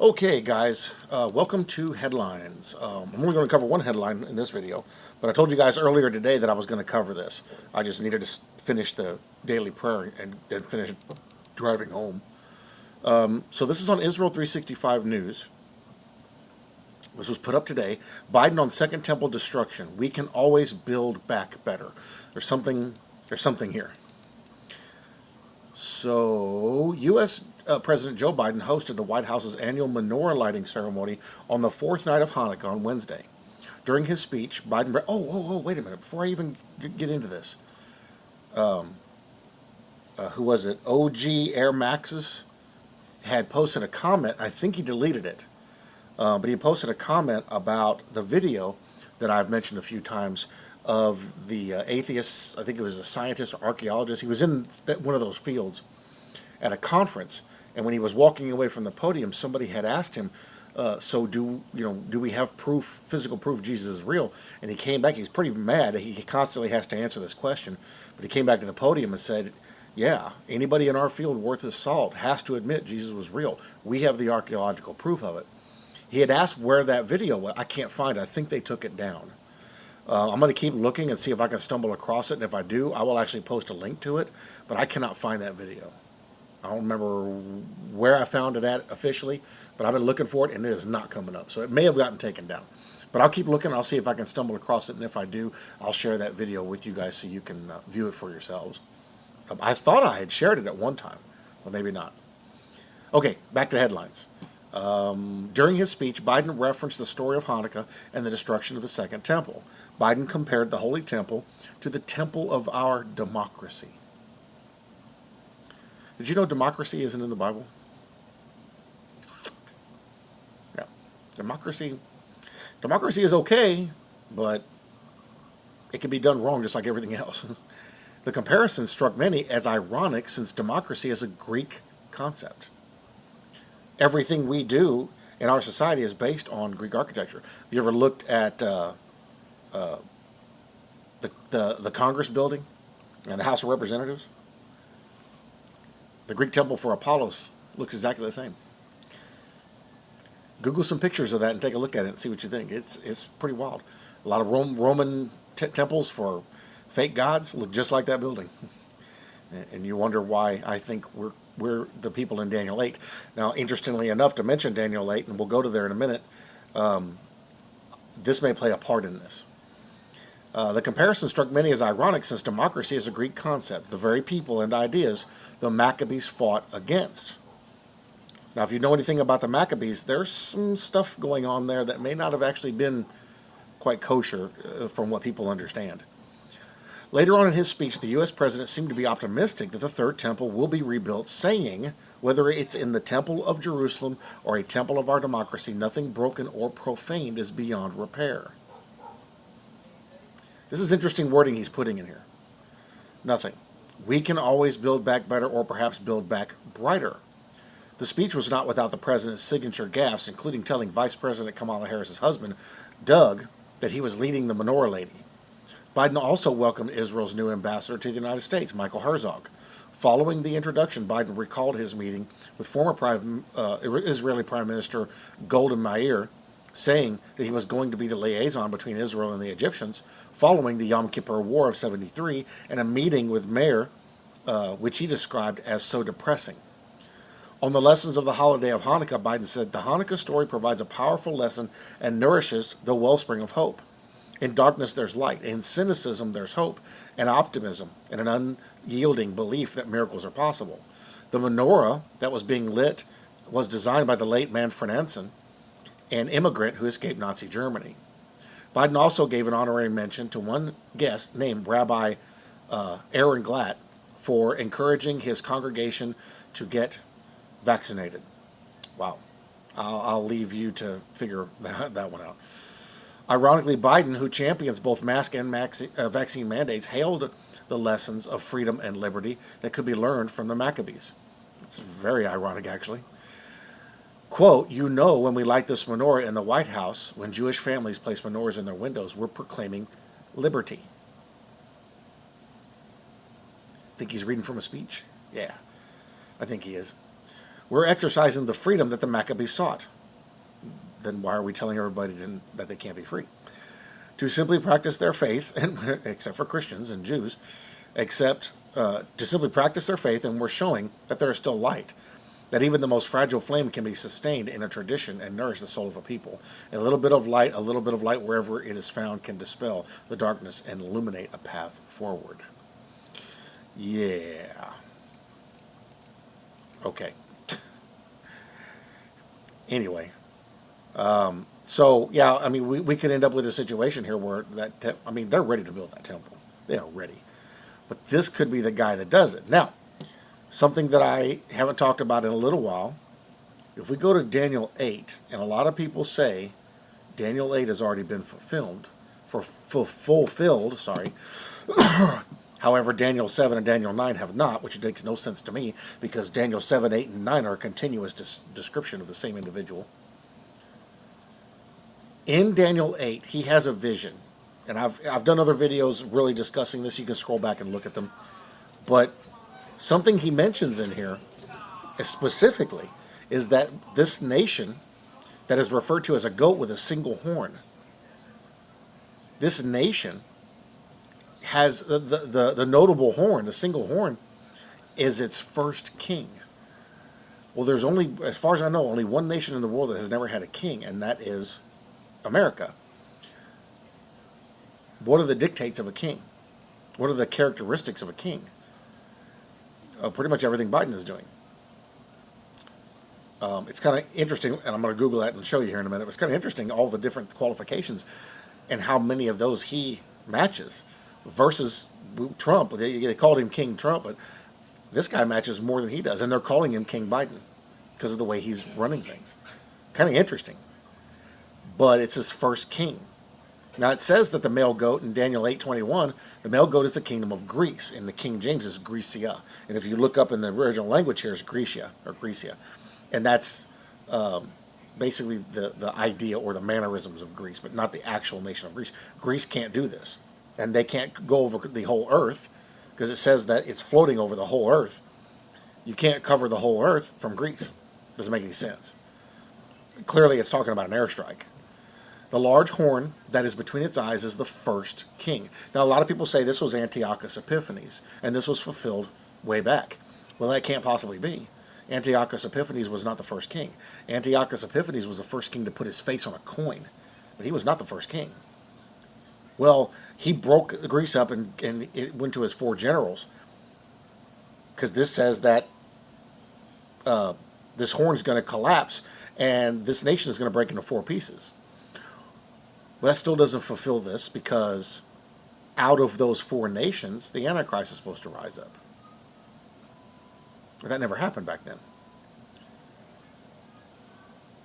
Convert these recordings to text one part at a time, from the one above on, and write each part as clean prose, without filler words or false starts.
Okay, guys, welcome to Headlines. I'm only going to cover one headline in this video, but I told you guys earlier today that I was going to cover this. I just needed to finish the daily prayer and then finish driving home. So this is on Israel 365 News. This was put up today. Biden on Second Temple destruction. We can always build back better. There's something here. So, U.S. President Joe Biden hosted the White House's annual Menorah lighting ceremony on the fourth night of Hanukkah on Wednesday. During his speech, Biden... wait a minute. Before I even get into this. Who was it? OG Air Maxes had posted a comment. I think he deleted it. But he posted a comment about the video that I've mentioned a few times of the atheist, I think it was a scientist or archaeologist. He was in one of those fields at a conference, and when he was walking away from the podium, somebody had asked him, so do we have proof, physical proof Jesus is real? And he came back, he's pretty mad. He constantly has to answer this question, but he came back to the podium and said, yeah, anybody in our field worth his salt has to admit Jesus was real. We have the archaeological proof of it. He had asked where that video was. I can't find it. I think they took it down. I'm going to keep looking and see if I can stumble across it, and if I do, I will actually post a link to it, but I cannot find that video. I don't remember where I found it at officially, but I've been looking for it, and it is not coming up, so it may have gotten taken down. But I'll keep looking, I'll see if I can stumble across it, and if I do, I'll share that video with you guys so you can view it for yourselves. I thought I had shared it at one time, but maybe not. Okay, back to headlines. During his speech, Biden referenced the story of Hanukkah and the destruction of the Second Temple. Biden compared the Holy Temple to the temple of our democracy. Did you know democracy isn't in the Bible? Yeah. Democracy is okay, but it can be done wrong just like everything else. The comparison struck many as ironic since democracy is a Greek concept. Everything we do in our society is based on Greek architecture. Have you ever looked at the Congress building and the House of Representatives? The Greek temple for Apollos looks exactly the same. Google some pictures of that and take a look at it and see what you think. It's pretty wild. A lot of Roman temples for fake gods look just like that building. And you wonder why I think we're the people in Daniel 8. Now, interestingly enough, to mention Daniel 8, and we'll go to there in a minute, this may play a part in this. The comparison struck many as ironic since democracy is a Greek concept, the very people and ideas the Maccabees fought against. Now, if you know anything about the Maccabees, there's some stuff going on there that may not have actually been quite kosher from what people understand. Later on in his speech, the U.S. president seemed to be optimistic that the Third Temple will be rebuilt, saying, whether it's in the Temple of Jerusalem or a temple of our democracy, nothing broken or profaned is beyond repair. This is interesting wording he's putting in here. Nothing. We can always build back better or perhaps build back brighter. The speech was not without the president's signature gaffes, including telling Vice President Kamala Harris's husband, Doug, that he was leading the Menorah lady. Biden also welcomed Israel's new ambassador to the United States, Michael Herzog. Following the introduction, Biden recalled his meeting with former Israeli Prime Minister Golda Meir, saying that he was going to be the liaison between Israel and the Egyptians following the Yom Kippur War of 73, and a meeting with Meir, which he described as so depressing. On the lessons of the holiday of Hanukkah, Biden said, the Hanukkah story provides a powerful lesson and nourishes the wellspring of hope. In darkness there's light, in cynicism there's hope, and optimism, and an unyielding belief that miracles are possible. The menorah that was being lit was designed by the late Manfred Anson, an immigrant who escaped Nazi Germany. Biden also gave an honorary mention to one guest named Rabbi Aaron Glatt for encouraging his congregation to get vaccinated. Wow. I'll leave you to figure that one out. Ironically, Biden, who champions both mask and vaccine mandates, hailed the lessons of freedom and liberty that could be learned from the Maccabees. It's very ironic, actually. Quote, when we light this menorah in the White House, when Jewish families place menorahs in their windows, we're proclaiming liberty. Think he's reading from a speech? Yeah, I think he is. We're exercising the freedom that the Maccabees sought. Then why are we telling everybody that they can't be free? To simply practice their faith, and except for Christians and Jews, to simply practice their faith, and we're showing that there is still light, that even the most fragile flame can be sustained in a tradition and nourish the soul of a people. A little bit of light wherever it is found can dispel the darkness and illuminate a path forward. Yeah. Okay. Anyway. So, yeah, I mean, we could end up with a situation here where they're ready to build that temple. They are ready. But this could be the guy that does it. Now, something that I haven't talked about in a little while, if we go to Daniel 8, and a lot of people say Daniel 8 has already been fulfilled. However, Daniel 7 and Daniel 9 have not, which makes no sense to me, because Daniel 7, 8, and 9 are a continuous description of the same individual. In Daniel 8, he has a vision. And I've done other videos really discussing this. You can scroll back and look at them. But something he mentions in here specifically is that this nation that is referred to as a goat with a single horn, this nation has the notable horn, the single horn, is its first king. Well, there's only, as far as I know, only one nation in the world that has never had a king, and that is America. What are the dictates of a king? What are the characteristics of a king? Pretty much everything Biden is doing. It's kind of interesting, and I'm going to Google that and show you here in a minute. It's kind of interesting, all the different qualifications and how many of those he matches versus Trump. They called him King Trump, but this guy matches more than he does, and they're calling him King Biden because of the way he's running things. Kind of interesting. But it's his first king. Now it says that the male goat in Daniel 8:21, the male goat is the kingdom of Greece, and the King James is Grecia. And if you look up in the original language here, it's Grecia. And that's basically the idea or the mannerisms of Greece, but not the actual nation of Greece. Greece can't do this. And they can't go over the whole earth, because it says that it's floating over the whole earth. You can't cover the whole earth from Greece. Doesn't make any sense. Clearly it's talking about an airstrike. The large horn that is between its eyes is the first king. Now, a lot of people say this was Antiochus Epiphanes, and this was fulfilled way back. Well, that can't possibly be. Antiochus Epiphanes was not the first king. Antiochus Epiphanes was the first king to put his face on a coin, but he was not the first king. Well, he broke Greece up and it went to his 4 generals, because this says that this horn's going to collapse and this nation is going to break into 4 pieces. Well, that still doesn't fulfill this, because out of those 4 nations, the Antichrist is supposed to rise up. That never happened back then.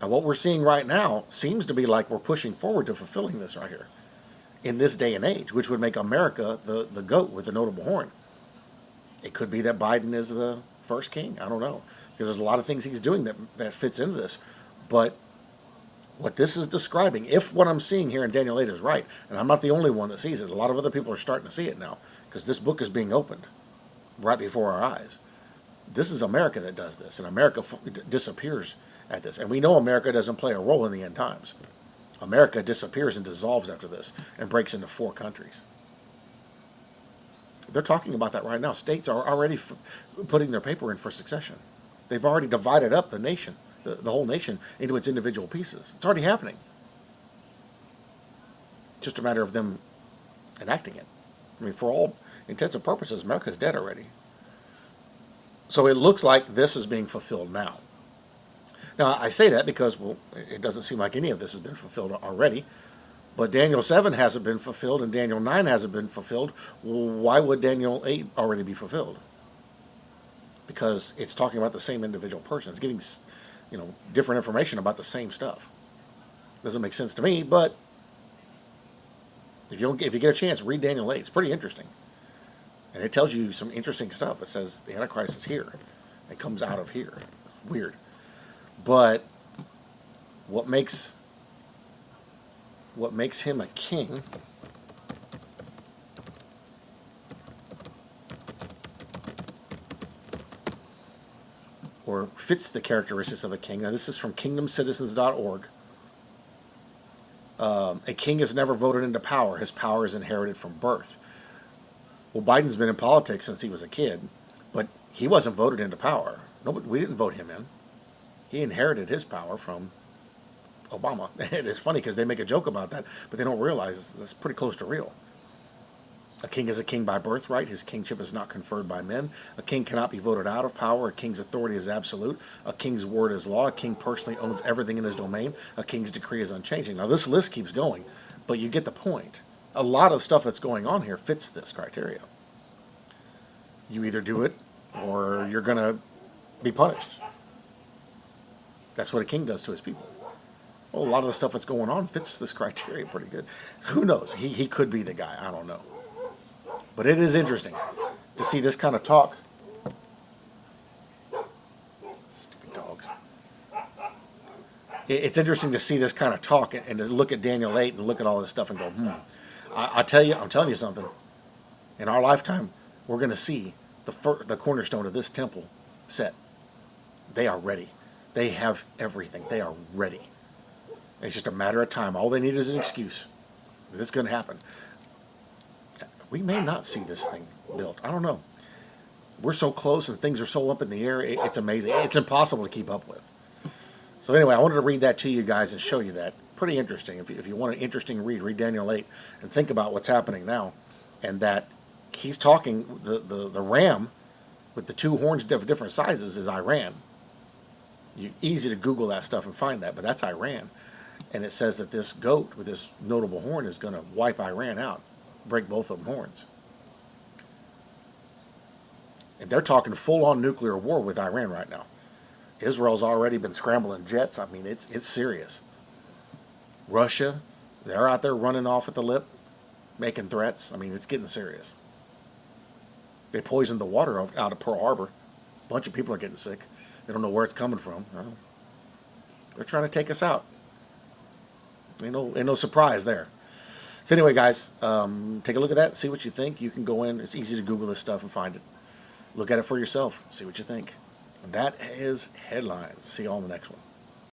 Now, what we're seeing right now seems to be like we're pushing forward to fulfilling this right here in this day and age, which would make America the goat with the notable horn. It could be that Biden is the first king. I don't know, because there's a lot of things he's doing that fits into this. But what this is describing, if what I'm seeing here in Daniel 8 is right, and I'm not the only one that sees it, a lot of other people are starting to see it now, because this book is being opened right before our eyes. This is America that does this, and America disappears at this. And we know America doesn't play a role in the end times. America disappears and dissolves after this and breaks into 4 countries. They're talking about that right now. States are already putting their paper in for succession. They've already divided up the nation, the whole nation, into its individual pieces. It's already happening. It's just a matter of them enacting it. I mean, for all intents and purposes, America's dead already. So it looks like this is being fulfilled now. Now, I say that because, well, it doesn't seem like any of this has been fulfilled already. But Daniel 7 hasn't been fulfilled, and Daniel 9 hasn't been fulfilled. Well, why would Daniel 8 already be fulfilled? Because it's talking about the same individual person. It's giving, different information about the same stuff. Doesn't make sense to me, but if you get a chance, read Daniel 8. It's pretty interesting. And it tells you some interesting stuff. It says the Antichrist is here. It comes out of here. It's weird. But what makes him a king or or fits the characteristics of a king. Now, this is from kingdomcitizens.org. A king is never voted into power. His power is inherited from birth. Well, Biden's been in politics since he was a kid, but he wasn't voted into power. Nobody, we didn't vote him in. He inherited his power from Obama. And it's funny because they make a joke about that, but they don't realize that's pretty close to real. A king is a king by birthright. His kingship is not conferred by men. A king cannot be voted out of power. A king's authority is absolute. A king's word is law. A king personally owns everything in his domain. A king's decree is unchanging. Now, this list keeps going, but you get the point. A lot of stuff that's going on here fits this criteria. You either do it or you're going to be punished. That's what a king does to his people. Well, a lot of the stuff that's going on fits this criteria pretty good. Who knows? He could be the guy. I don't know. But it is interesting to see this kind of talk. Stupid dogs. It's interesting to see this kind of talk and to look at Daniel 8 and look at all this stuff and go, I'm telling you something. In our lifetime, we're going to see the cornerstone of this temple set. They are ready. They have everything. They are ready. It's just a matter of time. All they need is an excuse. This is going to happen. We may not see this thing built. I don't know. We're so close and things are so up in the air. It's amazing. It's impossible to keep up with. So anyway, I wanted to read that to you guys and show you that. Pretty interesting. If you want an interesting read Daniel 8 and think about what's happening now. And that he's talking, the ram with the two horns of different sizes is Iran. Easy to Google that stuff and find that, but that's Iran. And it says that this goat with this notable horn is going to wipe Iran out. Break both of them horns. And they're talking full-on nuclear war with Iran right now. Israel's already been scrambling jets. I mean, it's serious. Russia, they're out there running off at the lip, making threats. I mean, it's getting serious. They poisoned the water out of Pearl Harbor. A bunch of people are getting sick. They don't know where it's coming from. They're trying to take us out. Ain't no surprise there. So anyway, guys, take a look at that, see what you think. You can go in. It's easy to Google this stuff and find it. Look at it for yourself. See what you think. And that is Headlines. See you all in the next one.